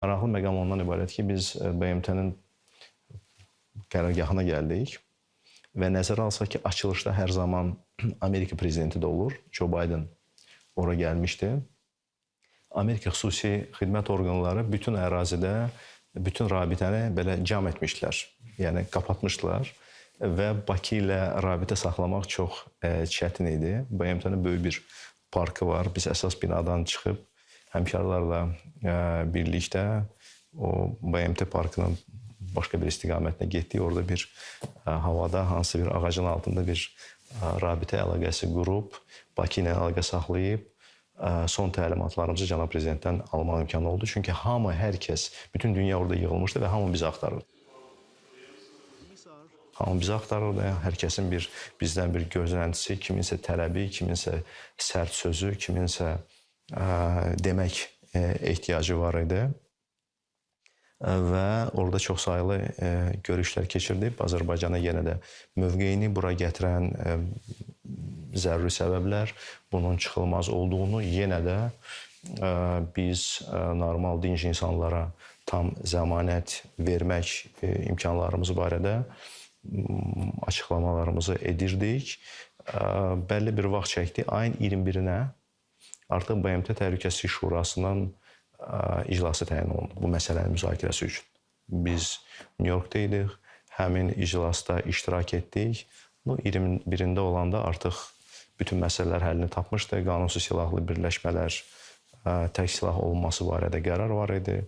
Maraqlı məqam ondan ibarət ki, biz BMT-nin qərargahına gəldik və nəzərə alsaq ki, açılışda hər zaman Amerika prezidenti də olur, Joe Biden ora gəlmişdi. Amerika xüsusi xidmət orqanları bütün ərazidə, bütün rabitəni belə cam etmişdilər, yəni qapatmışdılar və Bakı ilə rabitə saxlamaq çox çətin idi. BMT-nin böyük bir parkı var, biz əsas binadan çıxıb həmkarlarla birlikdə o BMT parkının başqa bir istiqamətinə getdik. Orada bir havada hansısa bir ağacın altında bir rabitə əlaqəsi qurub, Bakı ilə əlaqə saxlayıb, son təlimatlarımızı cənab prezidentdən almaq imkanı oldu. Çünki hamı, hər kəs, bütün dünya orada yığılmışdı və hamı bizi axtarırdı. Hamı bizi axtarırdı, hər kəsin bizdən bir gözləntisi, kiminsə tələbi, kiminsə sərt sözü, kiminsə demək ehtiyacı var idi. Və orada çox sayılı görüşlər keçirdik. Azərbaycana yenə də mövqeyini bura gətirən zəruri səbəblər, bunun çıxılmaz olduğunu, yenə də biz normal dinc insanlara tam zəmanət vermək imkanlarımız barədə açıqlamalarımızı edirdik. Bəlli bir vaxt çəkdi. Ayın 21-nə artıq BMT Təhlükəsizlik Şurasının iclası təyin olundu bu məsələnin müzakirəsi üçün. Biz New Yorkda idik, həmin iclasda iştirak etdik. Bu 21-də olanda artıq bütün məsələlər həllini tapmışdı. Qanunsuz silahlı birləşmələr, tək silah olunması barədə qərar var idi.